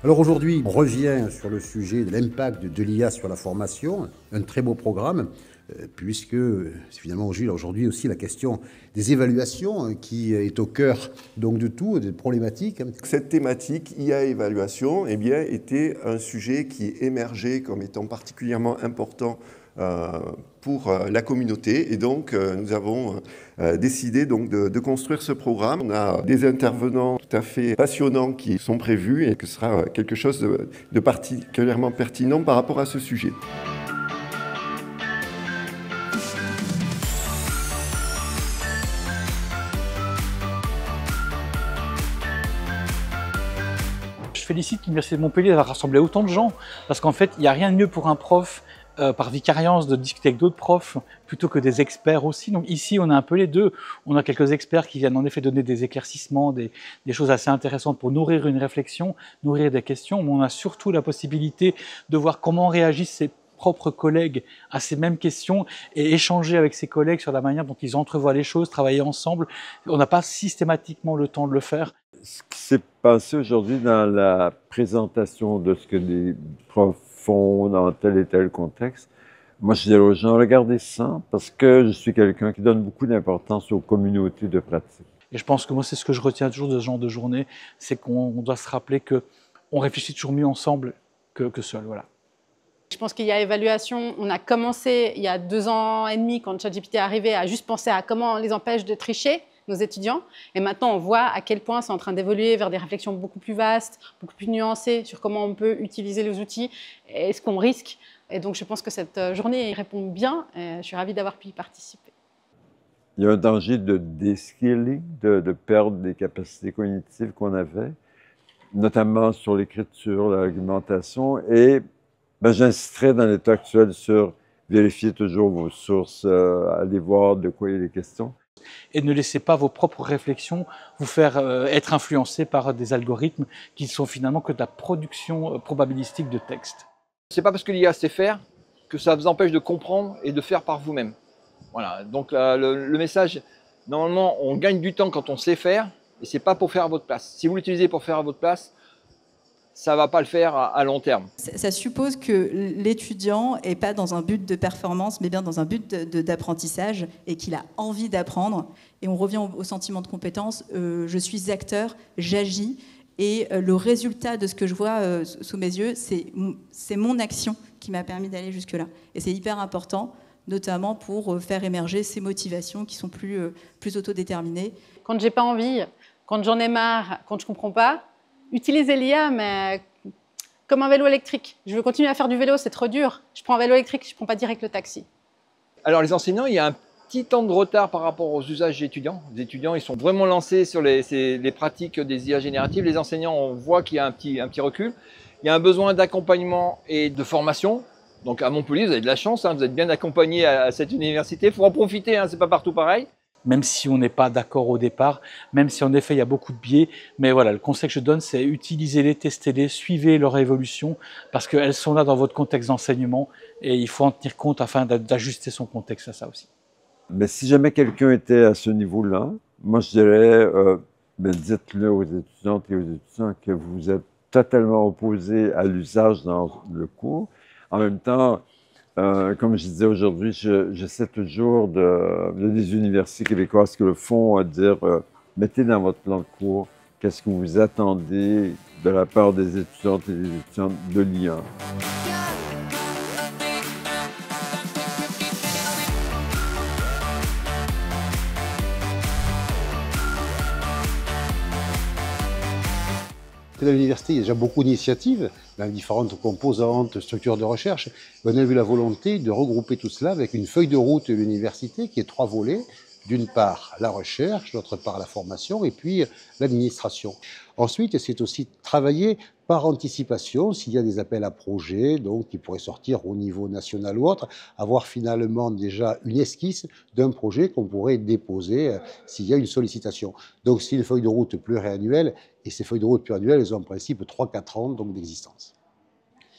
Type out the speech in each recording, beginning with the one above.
Alors aujourd'hui, on revient sur le sujet de l'impact de l'IA sur la formation, un très beau programme, puisque c'est finalement aujourd'hui aussi la question des évaluations qui est au cœur donc de tout, des problématiques. Cette thématique IA évaluation eh bien, était un sujet qui émergeait comme étant particulièrement important pour la communauté et donc nous avons décidé donc de construire ce programme. On a des intervenants tout à fait passionnants qui sont prévus et que ce sera quelque chose de particulièrement pertinent par rapport à ce sujet. Je félicite l'Université de Montpellier d'avoir rassemblé autant de gens, parce qu'en fait, il n'y a rien de mieux pour un prof, par vicariance, de discuter avec d'autres profs, plutôt que des experts aussi. Donc ici, on a un peu les deux. On a quelques experts qui viennent en effet donner des éclaircissements, des choses assez intéressantes pour nourrir une réflexion, nourrir des questions, mais on a surtout la possibilité de voir comment réagissent ses propres collègues à ces mêmes questions et échanger avec ses collègues sur la manière dont ils entrevoient les choses, travailler ensemble. On n'a pas systématiquement le temps de le faire. Ce qui s'est passé aujourd'hui dans la présentation de ce que les profs font dans tel et tel contexte, moi je dirais aux gens, regardez ça, parce que je suis quelqu'un qui donne beaucoup d'importance aux communautés de pratique. Et je pense que moi c'est ce que je retiens toujours de ce genre de journée, c'est qu'on doit se rappeler qu'on réfléchit toujours mieux ensemble que seul. Voilà. Je pense qu'il y a évaluation. On a commencé il y a 2 ans et demi, quand ChatGPT est arrivé, à juste penser à comment on les empêche de tricher, nos étudiants. Et maintenant, on voit à quel point c'est en train d'évoluer vers des réflexions beaucoup plus vastes, beaucoup plus nuancées sur comment on peut utiliser les outils et ce qu'on risque. Et donc, je pense que cette journée répond bien. Et je suis ravie d'avoir pu y participer. Il y a un danger de deskilling, de perdre des capacités cognitives qu'on avait, notamment sur l'écriture, l'argumentation. Et j'insisterai dans l'état actuel sur vérifier toujours vos sources, aller voir de quoi il est question. Et ne laissez pas vos propres réflexions vous faire être influencés par des algorithmes qui sont finalement que de la production probabilistique de texte. C'est pas parce que l'IA sait faire que ça vous empêche de comprendre et de faire par vous-même. Voilà, donc le message, normalement, on gagne du temps quand on sait faire, et c'est pas pour faire à votre place. Si vous l'utilisez pour faire à votre place, ça ne va pas le faire à long terme. Ça suppose que l'étudiant n'est pas dans un but de performance, mais bien dans un but d'apprentissage et qu'il a envie d'apprendre. Et on revient au sentiment de compétence. Je suis acteur, j'agis et le résultat de ce que je vois sous mes yeux, c'est mon action qui m'a permis d'aller jusque-là. Et c'est hyper important, notamment pour faire émerger ces motivations qui sont plus autodéterminées. Quand j'ai pas envie, quand j'en ai marre, quand je comprends pas, utilisez l'IA, mais comme un vélo électrique. Je veux continuer à faire du vélo, c'est trop dur. Je prends un vélo électrique, je ne prends pas direct le taxi. Alors les enseignants, il y a un petit temps de retard par rapport aux usages des étudiants. Les étudiants, ils sont vraiment lancés sur les pratiques des IA génératives. Les enseignants, on voit qu'il y a un petit recul. Il y a un besoin d'accompagnement et de formation. Donc à Montpellier, vous avez de la chance, vous êtes bien accompagné à cette université. Il faut en profiter, c'est pas partout pareil. Même si on n'est pas d'accord au départ, même si en effet il y a beaucoup de biais. Mais voilà, le conseil que je donne, c'est utilisez-les, testez-les, suivez leur évolution, parce qu'elles sont là dans votre contexte d'enseignement et il faut en tenir compte afin d'ajuster son contexte à ça aussi. Mais si jamais quelqu'un était à ce niveau-là, moi je dirais, dites-le aux étudiantes et aux étudiants que vous êtes totalement opposés à l'usage dans le cours. En même temps, comme je disais aujourd'hui, j'essaie toujours des universités québécoises qui le font à dire mettez dans votre plan de cours qu'est-ce que vous attendez de la part des étudiantes et des étudiants de l'IA. Dans l'université, il y a déjà beaucoup d'initiatives dans les différentes composantes, structures de recherche. On a vu la volonté de regrouper tout cela avec une feuille de route de l'université qui est 3 volets. D'une part, la recherche, d'autre part, la formation et puis l'administration. Ensuite, c'est aussi travailler par anticipation, s'il y a des appels à projets, donc qui pourraient sortir au niveau national ou autre, avoir finalement déjà une esquisse d'un projet qu'on pourrait déposer s'il y a une sollicitation. Donc, c'est une feuille de route pluriannuelle, et ces feuilles de route pluriannuelles, elles ont en principe 3-4 ans d'existence.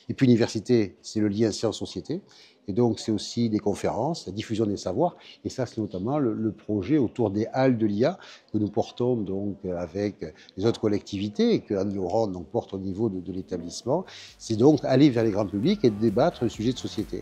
Et puis l'université, c'est le lien science-société. Et donc, c'est aussi des conférences, la diffusion des savoirs. Et ça, c'est notamment le projet autour des halles de l'IA que nous portons donc avec les autres collectivités et que Anne-Laurent donc porte au niveau de l'établissement. C'est donc aller vers les grands publics et débattre de sujets de société.